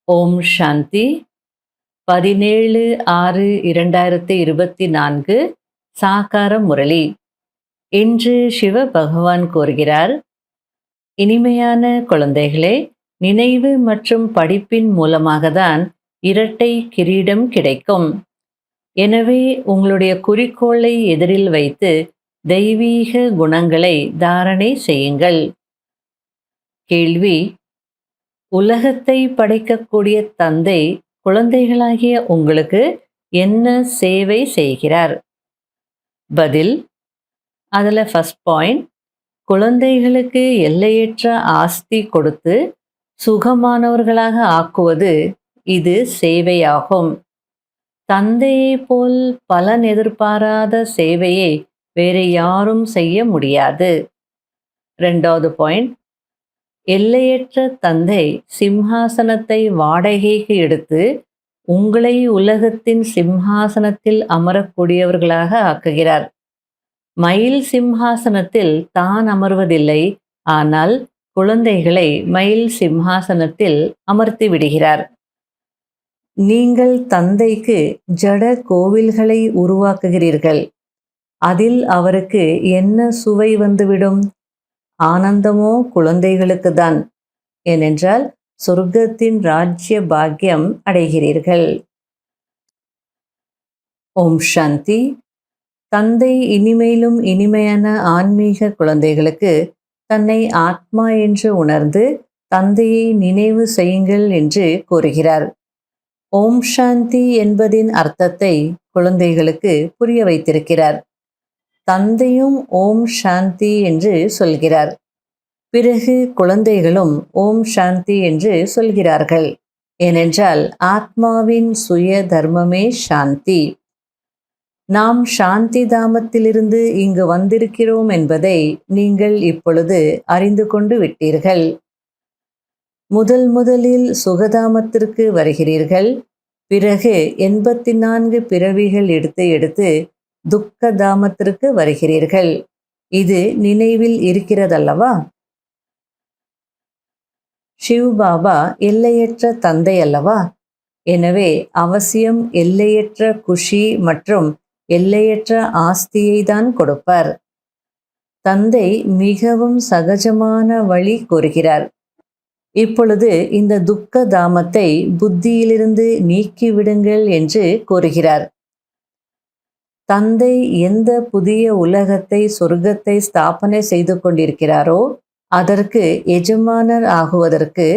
ஓம் சாந்தி. 17/6/2024 சாகார முரளி. இன்று சிவ பகவான் கூறுகிறார், இனிமையான குழந்தைகளே, நினைவு மற்றும் படிப்பின் மூலமாகத்தான் இரட்டை கிரீடம் கிடைக்கும். எனவே உங்களுடைய குறிக்கோளை எதிரில் வைத்து தெய்வீக குணங்களை தாரணை செய்யுங்கள். கேள்வி: உலகத்தை படைக்கக்கூடிய தந்தை குழந்தைகளாகிய உங்களுக்கு என்ன சேவை செய்கிறார்? பதில்: அதில் ஃபர்ஸ்ட் பாயிண்ட், குழந்தைகளுக்கு எல்லையற்ற ஆஸ்தி கொடுத்து சுகமானவர்களாக ஆக்குவது இது சேவையாகும். தந்தையை போல் பலன் எதிர்பாராத சேவையை வேறு யாரும் செய்ய முடியாது. ரெண்டாவது பாயிண்ட், எல்லையற்ற தந்தை சிம்ஹாசனத்தை வாடகைக்கு எடுத்து உங்களை உலகத்தின் சிம்ஹாசனத்தில் அமரக்கூடியவர்களாக ஆக்குகிறார். மயில் சிம்ஹாசனத்தில் தான் அமர்வதில்லை, ஆனால் குழந்தைகளை மயில் சிம்ஹாசனத்தில் அமர்த்தி விடுகிறார். நீங்கள் தந்தைக்கு ஜட கோவில்களை உருவாக்குகிறீர்கள். அதில் அவருக்கு என்ன சுவை வந்துவிடும்? ஆனந்தமோ குழந்தைகளுக்கு தான். ஏனென்றால் சொர்க்கத்தின் ராஜ்ய பாக்கியம் அடைகிறீர்கள். ஓம் சாந்தி. தந்தை இனிமேலும் இனிமையான ஆன்மீக குழந்தைகளுக்கு தன்னை ஆத்மா என்று உணர்ந்து தந்தையை நினைவு செய்யுங்கள் என்று கூறுகிறார். ஓம் சாந்தி என்பதின் அர்த்தத்தை குழந்தைகளுக்கு புரிய வைத்திருக்கிறார். தந்தையும் ஓம் சாந்தி என்று சொல்கிறார். பிறகு குழந்தைகளும் ஓம் சாந்தி என்று சொல்கிறார்கள். ஏனென்றால் ஆத்மாவின் சுய தர்மமே சாந்தி. நாம் சாந்தி தாமத்திலிருந்து இங்கு வந்திருக்கிறோம் என்பதை நீங்கள் இப்பொழுது அறிந்து கொண்டு விட்டீர்கள். முதலில் சுகதாமத்திற்கு வருகிறீர்கள். பிறகு 84 பிறவிகள் எடுத்து துக்க தாமத்திற்கு வருகிறீர்கள். இது நினைவில் இருக்கிறதல்லவா? சிவ் பாபா எல்லையற்ற தந்தை அல்லவா? எனவே அவசியம் எல்லையற்ற குஷி மற்றும் எல்லையற்ற ஆஸ்தியை தான் கொடுப்பார். தந்தை மிகவும் சகஜமான வழி கூறுகிறார். இப்பொழுது இந்த துக்க தாமத்தை புத்தியிலிருந்து நீக்கிவிடுங்கள் என்று கூறுகிறார். தந்தை எந்த புதிய உலகத்தை சொர்க்கத்தை ஸ்தாபனை செய்து கொண்டிருக்கிறாரோ அதற்கு எஜமானர் ஆகுவதற்கு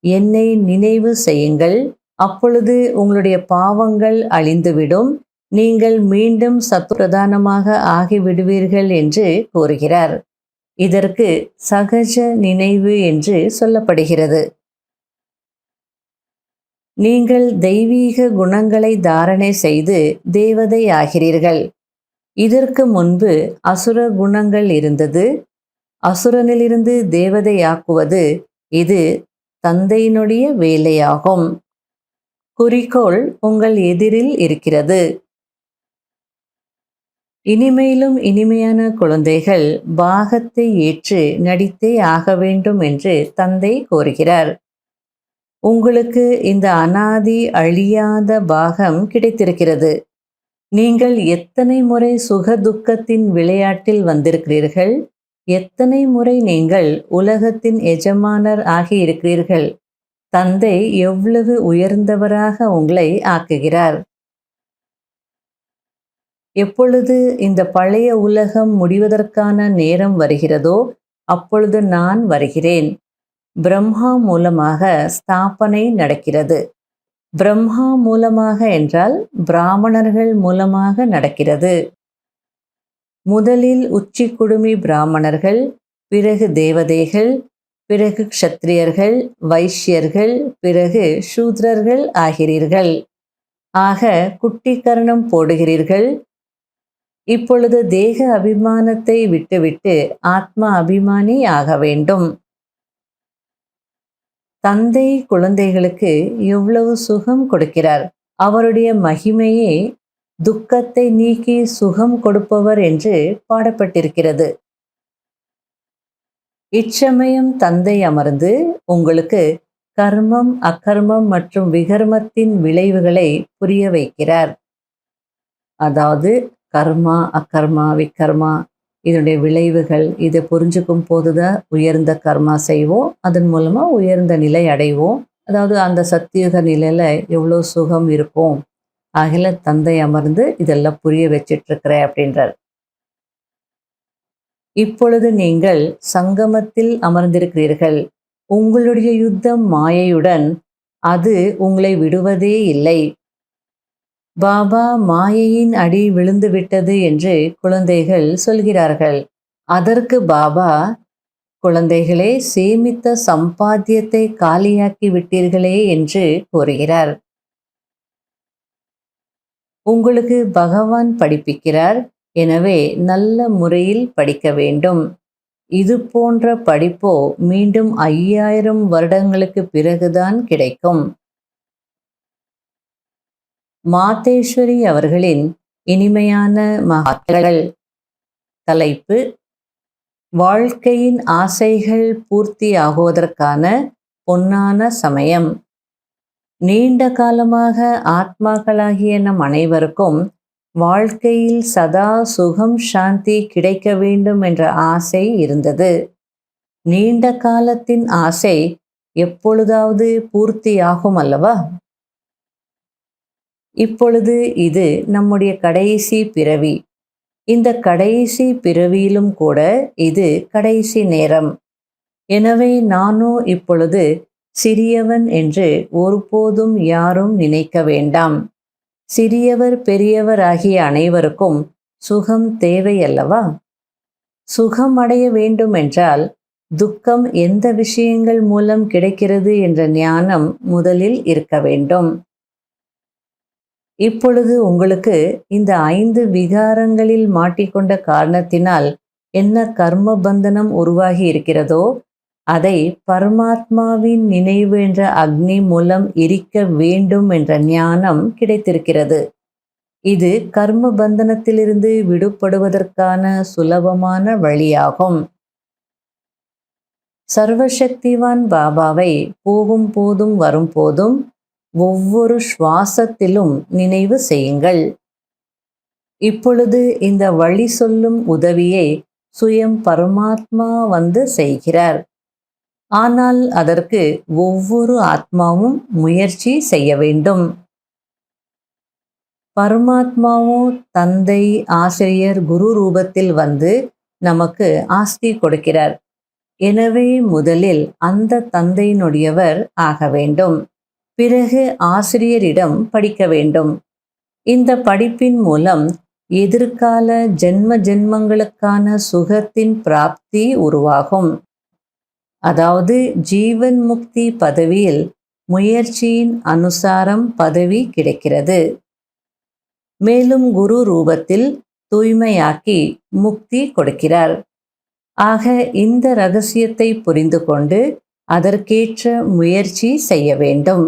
என்னை நினைவு செய்யுங்கள். அப்பொழுது உங்களுடைய பாவங்கள் அழிந்துவிடும், நீங்கள் மீண்டும் சத்பிரதானமாக ஆகிவிடுவீர்கள் என்று கூறுகிறார். இதற்கு சகஜ நினைவு என்று சொல்லப்படுகிறது. நீங்கள் தெய்வீக குணங்களை தாரணை செய்து தேவதை ஆகிறீர்கள். இதற்கு முன்பு அசுர குணங்கள் இருந்தது. அசுரனிலிருந்து தேவதையாக்குவது இது தந்தையினுடைய வேலையாகும். குறிக்கோள் உங்கள் எதிரில் இருக்கிறது. இனிமேலும் இனிமையான குழந்தைகள் பாகத்தை ஏற்று நடித்தே ஆக வேண்டும் என்று தந்தை கோருகிறார். உங்களுக்கு இந்த அனாதி அழியாத பாகம் கிடைத்திருக்கிறது. நீங்கள் எத்தனை முறை சுக துக்கத்தின் விளையாட்டில் வந்திருக்கிறீர்கள்? எத்தனை முறை நீங்கள் உலகத்தின் எஜமானர் ஆகியிருக்கிறீர்கள்? தந்தை எவ்வளவு உயர்ந்தவராக உங்களை ஆக்குகிறார். எப்பொழுது இந்த பழைய உலகம் முடிவதற்கான நேரம் வருகிறதோ அப்பொழுது நான் வருகிறேன். பிரம்மா மூலமாக ஸ்தாபனை நடக்கிறது. பிரம்மா மூலமாக என்றால் பிராமணர்கள் மூலமாக நடக்கிறது. முதலில் உச்சி குடுமி பிராமணர்கள், பிறகு தேவதைகள், பிறகு க்ஷத்ரியர்கள், வைஷ்யர்கள், பிறகு சூத்ரர்கள் ஆகிறீர்கள். ஆக குட்டிக்கரணம் போடுகிறீர்கள். இப்பொழுது தேக அபிமானத்தை விட்டுவிட்டு ஆத்மா அபிமானி ஆக வேண்டும். தந்தை குழந்தைகளுக்கு எவ்வளவு சுகம் கொடுக்கிறார். அவருடைய மகிமையே துக்கத்தை நீக்கி சுகம் கொடுப்பவர் என்று பாடப்பட்டிருக்கிறது. இச்சமயம் தந்தை அமர்ந்து உங்களுக்கு கர்மம், அகர்மம் மற்றும் விகர்மத்தின் விளைவுகளை புரிய வைக்கிறார். அதாவது கர்மா, அகர்மா, விகர்மா இதனுடைய விளைவுகள் இதை புரிஞ்சுக்கும் போதுதான் உயர்ந்த கர்மா செய்வோம். அதன் மூலமா உயர்ந்த நிலை அடைவோம். அதாவது அந்த சத்தியுக நிலையில எவ்வளோ சுகம் இருக்கும். அகில தந்தை அமர்ந்து இதெல்லாம் புரிய வச்சிட்டு இருக்கிறேன் அப்படின்றார். இப்பொழுது நீங்கள் சங்கமத்தில் அமர்ந்திருக்கிறீர்கள். உங்களுடைய யுத்தம் மாயையுடன். அது உங்களை விடுவதே இல்லை. பாபா மாயையின் அடி விழுந்து விட்டது என்று குழந்தைகள் சொல்கிறார்கள். அதற்கு பாபா, குழந்தைகளே, சேமித்த சம்பாத்தியத்தை காலியாக்கி விட்டீர்களே என்று கூறுகிறார். உங்களுக்கு பகவான் படிப்பிக்கிறார். எனவே நல்ல முறையில் படிக்க வேண்டும். இது போன்ற படிப்போ மீண்டும் 5000 வருடங்களுக்கு பிறகுதான் கிடைக்கும். மாதேஸ்வரி அவர்களின் இனிமையான மகாத்கள். தலைப்பு: வாழ்க்கையின் ஆசைகள் பூர்த்தியாகுவதற்கான பொன்னான சமயம். நீண்ட காலமாக ஆத்மாக்களாகிய நம் அனைவருக்கும் வாழ்க்கையில் சதா சுகம் சாந்தி கிடைக்க வேண்டும் என்ற ஆசை இருந்தது. நீண்ட காலத்தின் ஆசை எப்பொழுதாவது பூர்த்தியாகும் அல்லவா? இப்பொழுது இது நம்முடைய கடைசி பிறவி. இந்த கடைசி பிறவியிலும் கூட இது கடைசி நேரம். எனவே நானோ இப்பொழுது சிறியவன் என்று ஒருபோதும் யாரும் நினைக்க வேண்டாம். சிறியவர் பெரியவர் ஆகிய அனைவருக்கும் சுகம் தேவை அல்லவா? சுகம் அடைய வேண்டும் என்றால் துக்கம் எந்த விஷயங்கள் மூலம் கிடைக்கிறது என்ற ஞானம் முதலில் இருக்க வேண்டும். இப்பொழுது உங்களுக்கு இந்த 5 விகாரங்களில் மாட்டிக்கொண்ட காரணத்தினால் என்ன கர்ம பந்தனம் உருவாகி இருக்கிறதோ அதை பரமாத்மாவின் நினைவு என்ற அக்னி மூலம் எரிக்க வேண்டும் என்ற ஞானம் கிடைத்திருக்கிறது. இது கர்ம பந்தனத்திலிருந்து விடுபடுவதற்கான சுலபமான வழியாகும். சர்வசக்திவான் பாபாவை போகும் போதும் வரும்போதும் ஒவ்வொரு சுவாசத்திலும் நினைவு செய்யுங்கள். இப்பொழுது இந்த வழி சொல்லும் உதவியை சுயம் பரமாத்மா வந்து செய்கிறார். ஆனால் அதற்கு ஒவ்வொரு ஆத்மாவும் முயற்சி செய்ய வேண்டும். பரமாத்மாவோ தந்தை, ஆசிரியர், குரு ரூபத்தில் வந்து நமக்கு ஆஸ்தி கொடுக்கிறார். எனவே முதலில் அந்த தந்தையினுடையவர் ஆக வேண்டும். பிறகு ஆசிரியரிடம் படிக்க வேண்டும். இந்த படிப்பின் மூலம் எதிர்கால ஜென்ம ஜென்மங்களுக்கான சுகத்தின் பிராப்தி உருவாகும். அதாவது ஜீவன் முக்தி பதவியில் முயற்சியின் அனுசாரம் பதவி கிடைக்கிறது. மேலும் குரு ரூபத்தில் தூய்மையாக்கி முக்தி கொடுக்கிறார். ஆக இந்த ரகசியத்தை புரிந்து கொண்டு அதற்கேற்ற முயற்சி செய்ய வேண்டும்.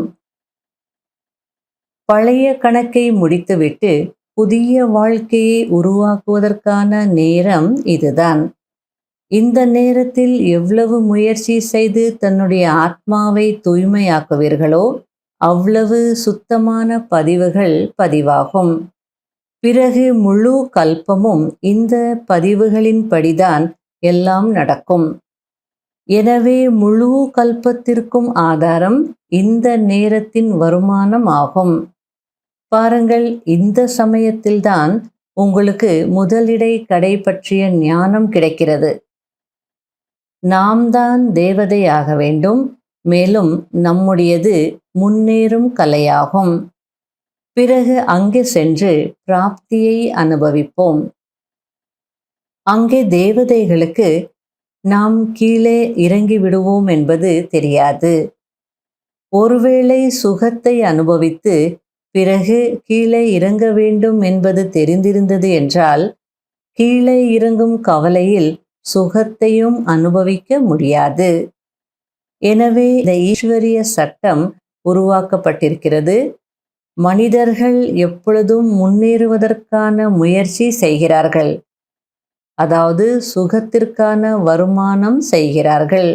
பழைய கணக்கை முடித்துவிட்டு புதிய வாழ்க்கையை உருவாக்குவதற்கான நேரம் இதுதான். இந்த நேரத்தில் எவ்வளவு முயற்சி செய்து தன்னுடைய ஆத்மாவை தூய்மையாக்குவீர்களோ அவ்வளவு சுத்தமான பதிவுகள் பதிவாகும். பிறகு முழு கல்பமும் இந்த பதிவுகளின் படிதான் எல்லாம் நடக்கும். எனவே முழு கல்பத்திற்கும் ஆதாரம் இந்த நேரத்தின் வருமானம் ஆகும். பாருங்கள், இந்த சமயத்தில்தான் உங்களுக்கு முதலிடை கடை பற்றிய ஞானம் கிடைக்கிறது. நாம் தான் தேவதையாக வேண்டும். மேலும் நம்முடையது முன்னேறும் கலையாகும். பிறகு அங்கே சென்று பிராப்தியை அனுபவிப்போம். அங்கே தேவதைகளுக்கு நாம் கீழே இறங்கி விடுவோம் என்பது தெரியாது. ஒருவேளை சுகத்தை அனுபவித்து பிறகு கீழே இறங்க வேண்டும் என்பது தெரிந்திருந்தது என்றால் கீழே இறங்கும் கவலையில் சுகத்தையும் அனுபவிக்க முடியாது. எனவே இந்த ஈஸ்வரிய சட்டம் உருவாக்கப்பட்டிருக்கிறது. மனிதர்கள் எப்பொழுதும் முன்னேறுவதற்கான முயற்சி செய்கிறார்கள். அதாவது சுகத்திற்கான வருமானம் செய்கிறார்கள்.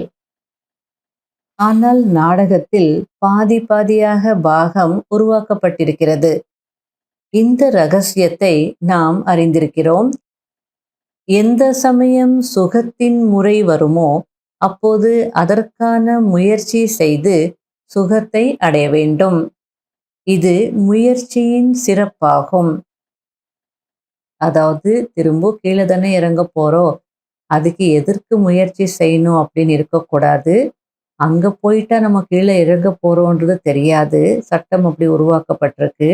ஆனால் நாடகத்தில் பாதி பாதியாக பாகம் உருவாக்கப்பட்டிருக்கிறது. இந்த ரகசியத்தை நாம் அறிந்திருக்கிறோம். எந்த சமயம் சுகத்தின் முறை வருமோ அப்போது அதற்கான முயற்சி செய்து சுகத்தை அடைய வேண்டும். இது முயற்சியின் சிறப்பாகும். அதாவது திரும்ப கீழே தானே இறங்க போறோம், அதுக்கு எதற்கு முயற்சி செய்யணும் அப்படின்னு இருக்கக்கூடாது. அங்க போயிட்டா நம்ம கீழே இறங்க போறோன்றது தெரியாது. சட்டம் அப்படி உருவாக்கப்பட்டிருக்கு.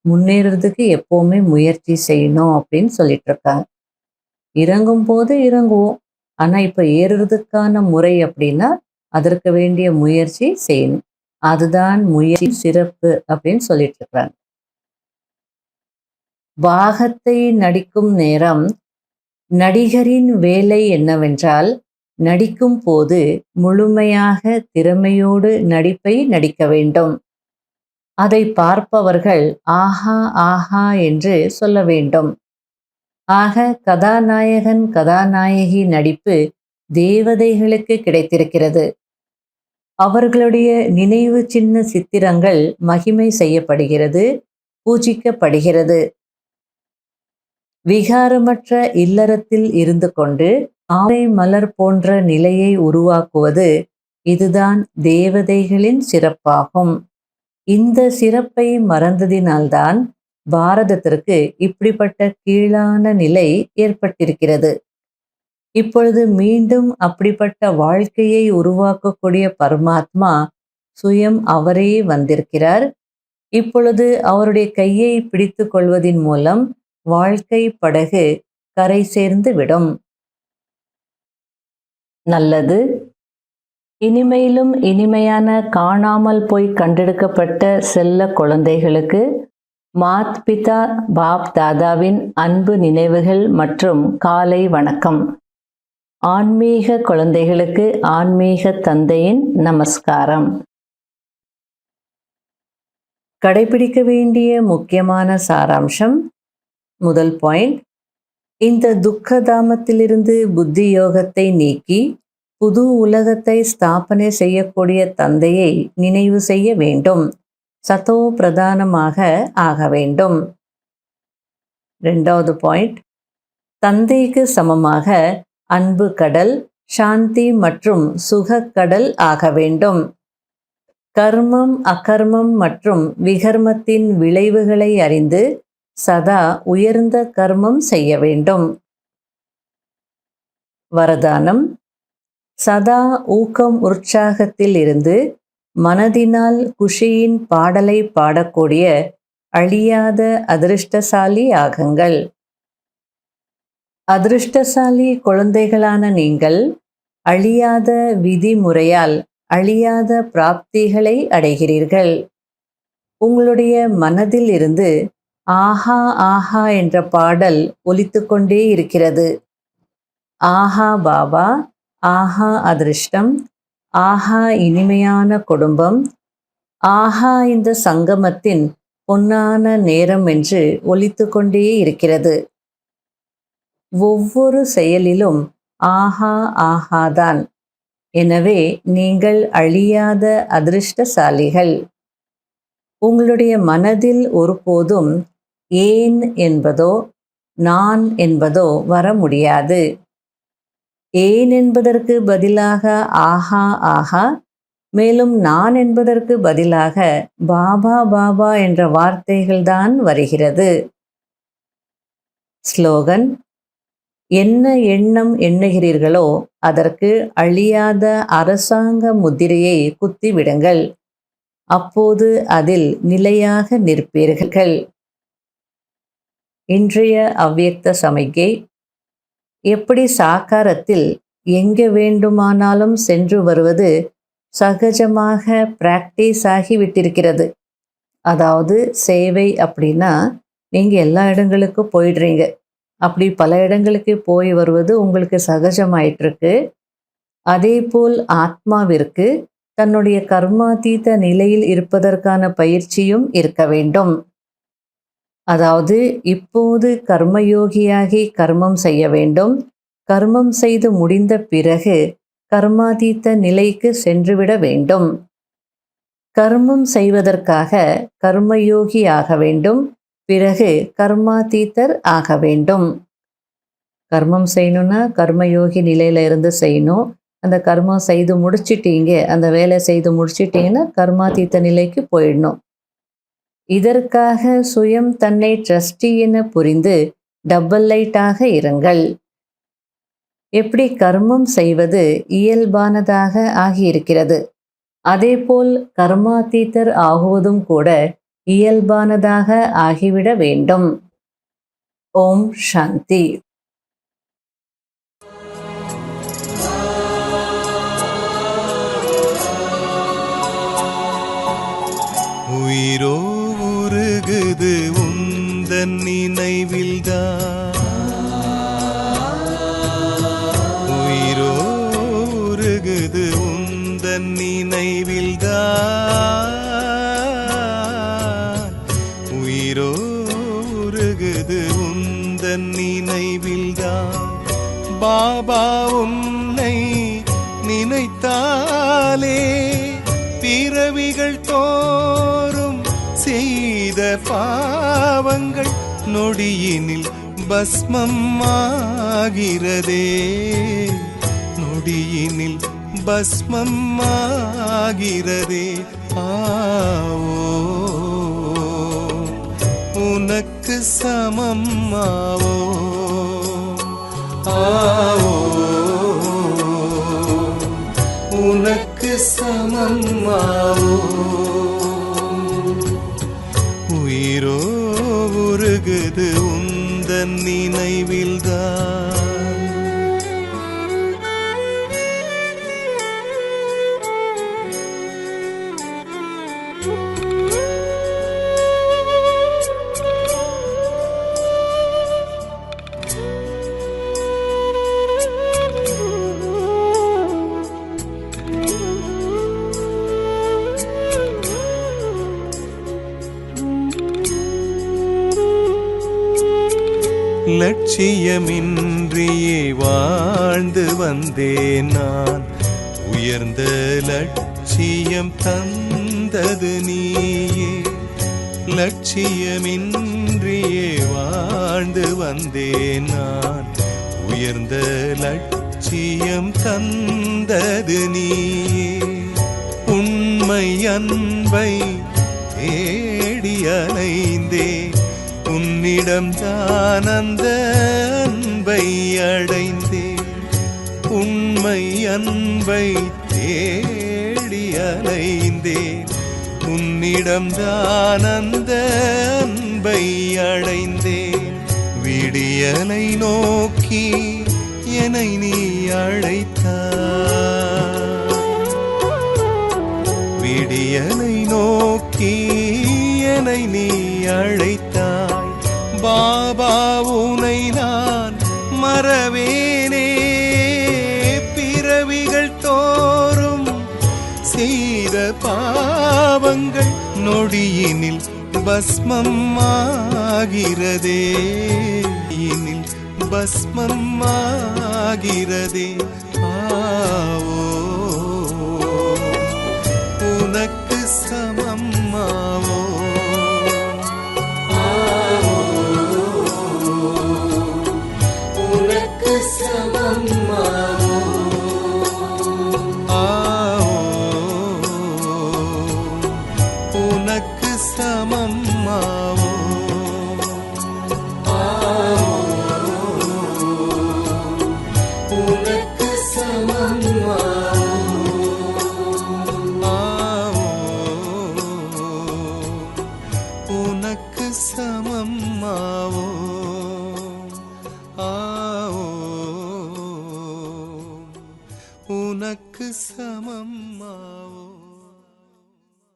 முன்னேறதுக்கு எப்பவுமே முயற்சி செய்யணும் அப்படின்னு சொல்லிட்டு இருக்காங்க. இறங்கும் போது இறங்குவோம். ஆனா இப்ப ஏறுறதுக்கான முறை அப்படின்னா அதற்கு வேண்டிய முயற்சி செய்யணும். அதுதான் முயற்சி சிறப்பு அப்படின்னு சொல்லிட்டு இருக்காங்க. பாகத்தை நடிக்கும் நேரம் நடிகரின் வேலை என்னவென்றால் நடிக்கும் போது முழுமையாக திறமையோடு நடிப்பை நடிக்க வேண்டும். அதை பார்ப்பவர்கள் ஆஹா ஆஹா என்று சொல்ல வேண்டும். ஆக கதாநாயகன் கதாநாயகி நடிப்பு தேவதைகளுக்கு கிடைத்திருக்கிறது. அவர்களுடைய நினைவு சின்ன சித்திரங்கள் மகிமை செய்யப்படுகிறது, பூஜிக்கப்படுகிறது. விகாரமற்ற இல்லறத்தில் இருந்து கொண்டு ஆமை மலர் போன்ற நிலையை உருவாக்குவது இதுதான் தேவதைகளின் சிறப்பாகும். இந்த சிறப்பை மறந்ததினால்தான் பாரதத்திற்கு இப்படிப்பட்ட கீழான நிலை ஏற்பட்டிருக்கிறது. இப்பொழுது மீண்டும் அப்படிப்பட்ட வாழ்க்கையை உருவாக்கக்கூடிய பரமாத்மா சுயம் அவரே வந்திருக்கிறார். இப்பொழுது அவருடைய கையை பிடித்து கொள்வதின் மூலம் வாழ்க்கை படகு கரை சேர்ந்து விடும். நல்லது. இனிமையிலும் இனிமையான காணாமல் போய் கண்டெடுக்கப்பட்ட செல்ல குழந்தைகளுக்கு மாத் பிதா பாப் தாதாவின் அன்பு நினைவுகள் மற்றும் காலை வணக்கம். ஆன்மீக குழந்தைகளுக்கு ஆன்மீக தந்தையின் நமஸ்காரம். கடைபிடிக்க வேண்டிய முக்கியமான சாராம்சம். முதல் பாயிண்ட், இந்த துக்கதாமத்திலிருந்து புத்தி யோகத்தை நீக்கி புது உலகத்தை ஸ்தாபனை செய்யக்கூடிய தந்தையை நினைவு செய்ய வேண்டும். சதோ பிரதானமாக ஆக வேண்டும். இரண்டாவது பாயிண்ட், தந்தைக்கு சமமாக அன்பு கடல், சாந்தி மற்றும் சுகக்கடல் ஆக வேண்டும். கர்மம் அகர்மம் மற்றும் விகர்மத்தின் விளைவுகளை அறிந்து சதா உயர்ந்த கர்மம் செய்ய வேண்டும். வரதானம், சதா ஊக்கம் உற்சாகத்தில் இருந்து மனதினால் குஷியின் பாடலை பாடக்கூடிய அழியாத அதிருஷ்டசாலி ஆகுங்கள். அதிருஷ்டசாலி குழந்தைகளான நீங்கள் அழியாத விதிமுறையால் அழியாத பிராப்திகளை அடைகிறீர்கள். உங்களுடைய மனதில் இருந்து ஆஹா ஆஹா என்ற பாடல் ஒலித்து கொண்டே இருக்கிறது. ஆஹா பாபா, ஆஹா அதிருஷ்டம், ஆஹா இனிமையான குடும்பம், ஆஹா இந்த சங்கமத்தின் பொன்னான நேரம் என்று ஒலித்து கொண்டே இருக்கிறது. ஒவ்வொரு செயலிலும் ஆஹா ஆஹாதான். எனவே நீங்கள் அழியாத அதிருஷ்டசாலிகள். உங்களுடைய மனதில் ஒருபோதும் ஏன் என்பதோ நான் என்பதோ வர முடியாது. ஏன் என்பதற்கு பதிலாக ஆஹா ஆஹா, மேலும் நான் என்பதற்கு பதிலாக பாபா பாபா என்ற வார்த்தைகள்தான் வருகிறது. ஸ்லோகன், என்ன எண்ணம் எண்ணுகிறீர்களோ அதற்கு அழியாத அரசாங்க முத்திரையை குத்திவிடுங்கள். அப்போது அதில் நிலையாக நிற்பீர்கள். இன்றைய அவ்வியக்த சமிக்கை, எப்படி சாக்காரத்தில் எங்கே வேண்டுமானாலும் சென்று வருவது சகஜமாக பிராக்டிஸ் ஆகிவிட்டிருக்கிறது. அதாவது சேவை அப்படின்னா நீங்கள் எல்லா இடங்களுக்கும் போயிடுறீங்க. அப்படி பல இடங்களுக்கு போய் வருவது உங்களுக்கு சகஜமாயிட்டிருக்கு. அதே போல் ஆத்மாவிற்கு தன்னுடைய கர்மாதீத நிலையில் இருப்பதற்கான பயிற்சியும் இருக்க வேண்டும். அதாவது இப்போது கர்மயோகியாகி கர்மம் செய்ய வேண்டும். கர்மம் செய்து முடிந்த பிறகு கர்மாதீத்த நிலைக்கு சென்றுவிட வேண்டும். கர்மம் செய்வதற்காக கர்மயோகி ஆக வேண்டும். பிறகு கர்மாதீத்தர் ஆக வேண்டும். கர்மம் செய்யணும்னா கர்மயோகி நிலையில இருந்து செய்யணும். அந்த கர்மம் செய்து முடிச்சிட்டீங்க, அந்த வேலை செய்து முடிச்சிட்டீங்கன்னா கர்மாதீத்த நிலைக்கு போயிடணும். இதற்காக சுயம் தன்னை ட்ரஸ்டி என புரிந்து டபுள் லைட்டாக இருங்கள். எப்படி கர்மம் செய்வது இயல்பானதாக ஆகியிருக்கிறது, அதேபோல் கர்மாதீத்தர் ஆகுவதும் கூட இயல்பானதாக ஆகிவிட வேண்டும். ஓம் சாந்தி. உயிரோ உருகுது உந்தன் நினைவில்தான், உயிரோ உருகுது உந்தன் நினைவில்தான், உயிரோ உருகுது உந்தன் நினைவில்தான். பாபா உன்னை நினைத்தாலே பிறவிகள் தோறும் செய்த பாவங்கள் நொடியினில் பஸ்மம் ஆகிறதே, நொடியினில் பஸ்மம் ஆகிறதே. ஆவோ உனக்கு சமம் ஆவோ, ஆவோ உனக்கு சமம் ஆவோ. உயிரோ உருகுது உந்தன் நினைவில்தான். லட்சியமின்றியே வாழ்ந்து வந்தேன் நான், உயர்ந்த லட்சியம் தந்தது நீயே. லட்சியமின்றியே வாழ்ந்து வந்தேன் நான், உயர்ந்த லட்சியம் தந்தது நீயே. உண்மை அன்பை தேடி அலைந்தேன், உன்னிடம் தான் அந்த அன்பை அடைந்தேன். உண்மை அன்பை தேடி அலைந்தேன், உன்னிடம் தான் அந்த அன்பை அடைந்தேன். விடியலை நோக்கி என்னை நீ அழைத்தாய், விடியலை நோக்கி என்னை நீ அழைத்தாய். பாபா உனை நான் மறவேனே, பிறவிகள் தோறும் செய்த பாவங்கள் நொடியினில் பஸ்மம் ஆகிறதே, இனில் பஸ்மம் ஆகிறதே. ஆவோ உனக்கு சமம் ஆவோ, உனக்கு சமம் ஆவோ. உனக்கு சமம் ஆவோ, உனக்கு சமம் ஆவோ, உனக்கு சமம் ஆவோ. உனக்கு சமம் ஆவோ.